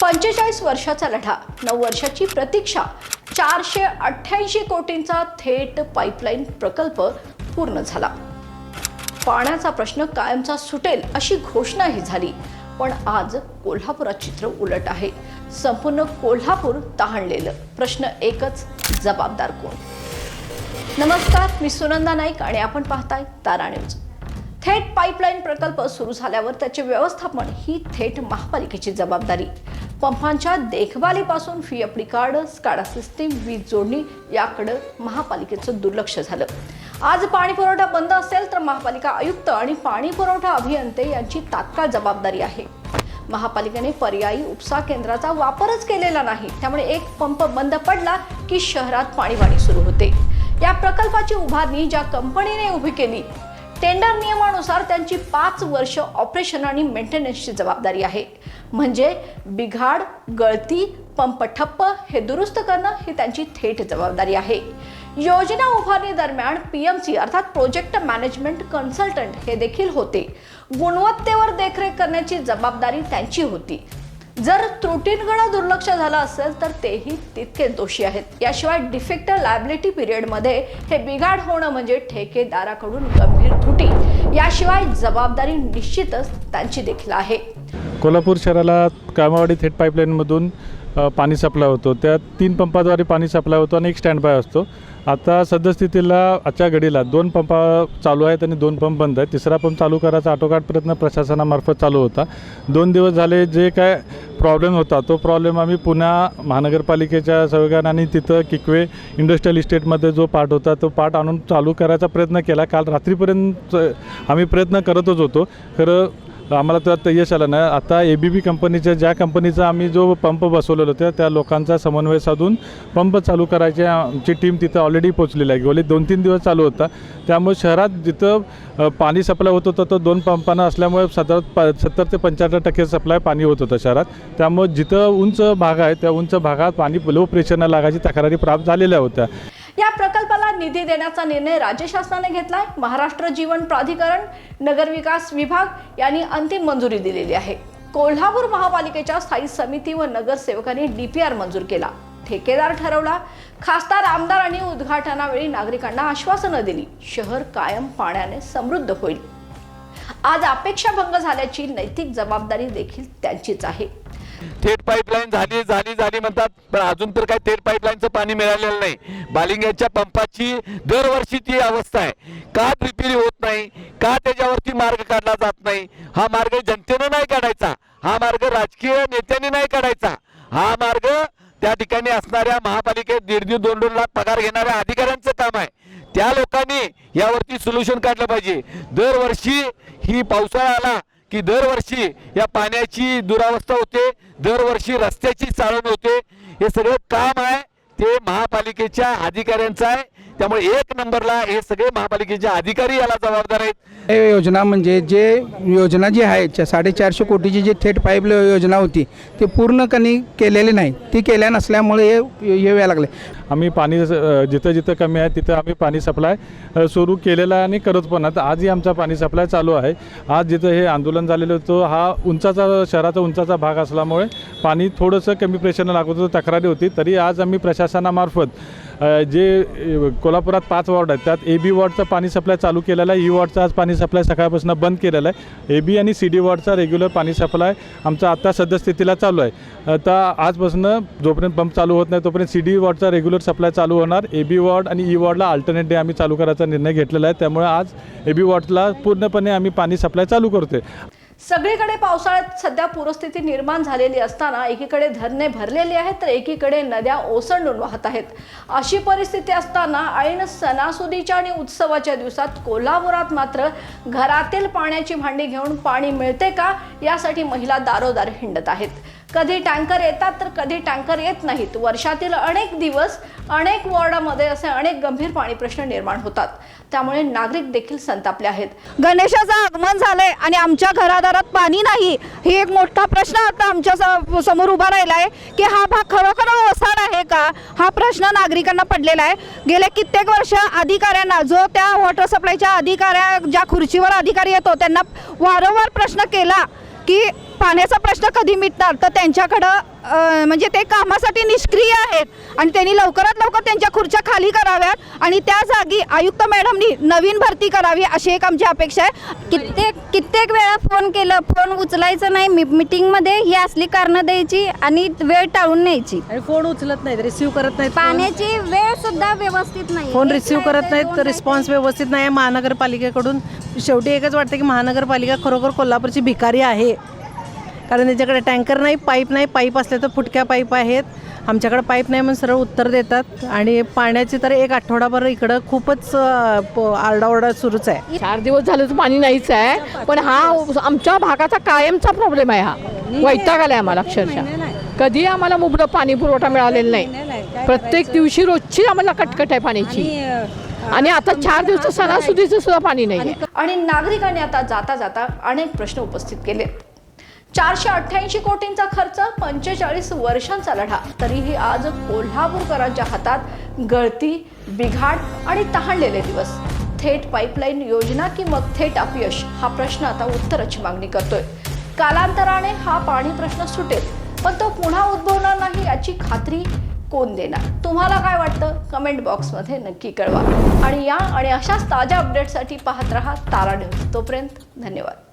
45 वर्षाचा लढा, 9 वर्षाची प्रतीक्षा, 488 कोटींचा थेट पाईपलाईन प्रकल्प पूर्ण झाला। पाण्याचा प्रश्न कायमचा सुटेल अशी घोषणाही झाली, पण आज कोल्हापुरात चित्र उलट आहे। संपूर्ण कोल्हापूर तहानलेलं। प्रश्न एकच, जबाबदार कोण? नमस्कार, मी सुनंदा नाईक आणि आपण पाहताय तारा न्यूज। थेट पाईपलाईन प्रकल्प सुरू झाल्यावर त्याचे व्यवस्थापन ही थेट महापालिकेची जबाबदारी। पंपांच्या देखभालीपासून फीएफडी कार्ड, स्काडा सिस्टीम, वीज जोडणी याकडे महापालिकेचं दुर्लक्ष झालं। आज पाणी पुरवठा बंद असेल तर महापालिका आयुक्त आणि पाणी पुरवठा अभियंते यांची तात्काळ जबाबदारी आहे। महापालिकेने पर्यायी उपसा केंद्राचा वापरच केलेला नाही, त्यामुळे एक पंप बंद पडला की शहरात पाणीवाणी सुरू होते। या प्रकल्पाची उभारणी ज्या कंपनीने उभी केली, टेंडर नियमानुसार त्यांची 5 वर्ष ऑपरेशन आणि मेंटेनन्सची जबाबदारी आहे। म्हणजे बिघाड, गळती, पंप ठप्प हे दुरुस्त करणं ही त्यांची थेट जबाबदारी आहे। योजना उभारणी दरम्यान पीएमसी अर्थात प्रोजेक्ट मॅनेजमेंट कन्सल्टंट हे देखील होते। गुणवत्तेवर देखरेख करण्याची जबाबदारी त्यांची होती। जर त्रुटींकडे दुर्लक्ष झालं असेल तर तेही तितकेच दोषी आहेत। याशिवाय डिफेक्ट लायबिलिटी पिरियडमध्ये हे बिघाड होणं म्हणजे ठेकेदाराकडून गंभीर त्रुटी, याशिवाय जबाबदारी निश्चितच त्यांची देखील आहे। कोल्हापूर शहराला कामावाडी थेट पाईपलाईनमधून पाणी सप्लाय होतो। त्या 3 पंपाद्वारे पाणी सप्लाय होतो आणि एक स्टँड बाय असतो। आता सद्यस्थितीला आजच्या घडीला 2 पंप चालू आहेत आणि 2 पंप बंद आहेत। तिसरा पंप चालू करायचा आटोकाट प्रयत्न प्रशासनामार्फत चालू होता। 2 दिवस झाले जे काय प्रॉब्लेम होता तो प्रॉब्लेम आम्ही पुन्हा महानगरपालिकेच्या सहयोगाने आणि तिथं किकवे इंडस्ट्रियल इस्टेटमध्ये जो पार्ट होता तो पार्ट आणून चालू करायचा प्रयत्न केला। काल रात्रीपर्यंत आम्ही प्रयत्न करतच होतो, खरं आम्हाला त्यात यश आलं नाही। आता एबीबी कंपनीच्या ज्या कंपनीचा आम्ही जो पंप बसवलेला होता त्या लोकांचा समन्वय साधून पंप चालू करायची आमची टीम तिथं ऑलरेडी पोहोचलेली आहे। गेले 2-3 दिवस चालू होता, त्यामुळे शहरात जिथं पाणी सप्लाय होत होतं तो 2 पंपांना असल्यामुळे 70 ते 75% सप्लाय पाणी होत होतं शहरात। त्यामुळे जिथं उंच भाग आहे त्या उंच भागात पाणी लो प्रेशरनं लागायची तक्रारी प्राप्त झालेल्या होत्या। या प्रकल्पाला निधी देण्याचा निर्णय राज्य शासनाने घेतलाय। महाराष्ट्र जीवन प्राधिकरण, नगरविकास विभाग यांनी अंतिम मंजुरी दिलेली आहे। कोल्हापूर महापालिकेच्या स्थायी समिती व नगरसेवकांनी डीपीआर मंजूर केला, ठेकेदार ठरवला। खासदार, आमदारांनी उद्घाटनावेळी नागरिकांना आश्वासनं दिली, शहर कायम पाण्याने समृद्ध होईल। आज अपेक्षा भंग झाल्याची नैतिक जबाबदारी देखील त्यांचीच आहे। थेट पाईपलाईन झाली म्हणतात, पण अजून तर काय थेट पाईपलाईनचं पाणी मिळालेलं नाही। बालिंग्याच्या पंपाची दरवर्षीची अवस्था आहे। का रिपेअर होत नाही, का त्याच्यावरती मार्ग काढला जात नाही? हा मार्ग जनतेने नाही काढायचा, हा मार्ग राजकीय नेत्यांनी नाही काढायचा, हा मार्ग त्या ठिकाणी असणाऱ्या महापालिकेत 1.5-2 लाख पगार घेणाऱ्या अधिकाऱ्यांचं काम आहे। त्या लोकांनी यावरती सोल्युशन काढलं पाहिजे। दरवर्षी ही पावसाळा आला की दरवर्षी या पाण्याची दुरावस्था होते, दरवर्षी रस्त्याची चाळण होते। हे सगळं काम आहे ते महापालिकेच्या अधिकाऱ्यांचं आहे। त्यामुळे 1 नंबरला हे सगळे महापालिकेचे अधिकारी याला जबाबदार आहेत। हे योजना म्हणजे जे योजना जी आहे 450 कोटीची जी थेट पाईप योजना होती ती पूर्णपणे केलेली नाही। ती केल्या नसल्यामुळे हे यायला लागले। आम्ही पाणी जिथं जिथं कमी आहे तिथं आम्ही पाणी सप्लाय सुरू केलेला आहे आणि करत पण आता आजही आमचा पाणी सप्लाय चालू आहे। आज जिथं हे आंदोलन झालेलं होतं हा उंचाचा शहराचा उंचाचा भाग असल्यामुळे पाणी थोडंसं कमी प्रेशरनं लागत होतं, तक्रारी होती। तरी आज आम्ही प्रशासनामार्फत जे कोल्हापुरात 5 वॉर्ड आहेत त्यात एबी वॉर्डचं पाणी सप्लाय चालू केलेला आहे। ई वॉर्डचा आज पाणी सप्लाय सकाळपासून बंद केलेला आहे। एबी आणि सीडी वॉर्डचा रेग्युलर पाणी सप्लाय आमचा आता सद्यस्थितीला चालू आहे। आता आजपासून जोपर्यंत पंप चालू होत नाही तोपर्यंत सीडी वॉर्डचा रेग्युलर सप्लाय चालू होणार। एबी वॉर्ड आणि ई वॉर्डला अल्टरनेट डे आम्ही चालू करायचा निर्णय घेतलेला आहे। त्यामुळे आज एबी वॉर्डला पूर्णपणे आम्ही पाणी सप्लाय चालू करतोय। सगळीकडे पावसाळ्यात सध्या पूरस्थिती निर्माण झालेली असताना एकीकडे धरणे भरलेली आहेत तर एकीकडे नद्या ओसंडून वाहत आहेत। अशी परिस्थिती असताना ऐन सणासुदीच्या आणि उत्सवाच्या दिवसात कोल्हापुरात मात्र घरातील पाण्याची भांडी घेऊन पाणी मिळते का यासाठी महिला दारोदार हिंडत आहेत। कधी टँकर येतात तर कधी टँकर येत नाहीत। वर्षातील अनेक दिवस अनेक वॉर्डामध्ये असे अनेक गंभीर पाणी प्रश्न निर्माण होतात, त्यामुळे नागरिक देखील संतापले आहेत। गणेशाचं आगमन झालंय आणि आमच्या घरादारात पाणी नाही, ही एक मोठा प्रश्न आता आमच्या समोर उभा राहिला आहे की हा भाग खरोखर ओसाड आहे का, हा प्रश्न नागरिकांना पडलेला आहे। गेले कित्येक वर्ष अधिकाऱ्यांना, जो त्या वॉटर सप्लायच्या अधिकाऱ्या ज्या खुर्चीवर अधिकारी येतो त्यांना वारंवार प्रश्न केला की पाण्याचा प्रश्न कधी मिटणार तर त्यांच्याकडं म्हणजे ते कामासाठी निष्क्रिय आहेत आणि त्यांनी लवकरात लवकर त्यांच्या खुर्च्या खाली कराव्यात आणि त्या जागी आयुक्त मॅडमनी नवीन भरती करावी अशी एक आमची अपेक्षा आहे. कित्येक वेळा फोन केलं, फोन उचलायचं नाही. मीटिंगमध्ये ही असली कारणं द्यायची आणि वेळ टाळून न्यायची. आणि फोन उचलत नाहीत, रिसिव्ह करत नाहीत. पाण्याची वेळ सुद्धा व्यवस्थित नाही. फोन रिसिव्ह करत नाहीत, रिस्पॉन्स व्यवस्थित नाही महानगरपालिकेकडून. शेवटी एकच वाटतं की महानगरपालिका खरोखर कोल्हापूरची भिकारी आहे, कारण त्याच्याकडे टँकर नाही, पाईप नाही. पाईप असले तर फुटक्या पाईप आहेत, आमच्याकडे पाईप नाही म्हणून सरळ उत्तर देतात. आणि पाण्याची तर एक आठवडाभर इकडं खूपच आरडाओरडा सुरूच आहे. 4 दिवस झालं तर पाणी नाहीच आहे, पण हा आमच्या भागाचा कायमचा प्रॉब्लेम आहे. हा वैताग आलाय आम्हाला अक्षरशः. कधी आम्हाला मुबलक पाणी पुरवठा मिळालेला नाही. प्रत्येक दिवशी रोजची आम्हाला कटकट आहे पाण्याची. आणि आता 4 दिवस सणासुदीचं सुद्धा पाणी नाही. आणि नागरिकांनी आता जाता जाता अनेक प्रश्न उपस्थित केले. 488 कोटींचा खर्च, 45 वर्षांचा लढा, तरीही आज कोल्हापूरकरांच्या हातात गळती, बिघाड आणि तहानलेले दिवस. थेट पाईपलाईन योजना की मग थेट अपयश, हा प्रश्न आता उत्तराची मागणी करतोय. कालांतराने हा पाणी प्रश्न सुटेल, पण तो पुन्हा उद्भवणार नाही याची खात्री कोण देणार? तुम्हाला काय वाटतं? कमेंट बॉक्समध्ये नक्की कळवा. आणि या आणि अशाच ताज्या अपडेट्ससाठी पाहत रहा तारा न्यूज. तोपर्यंत धन्यवाद.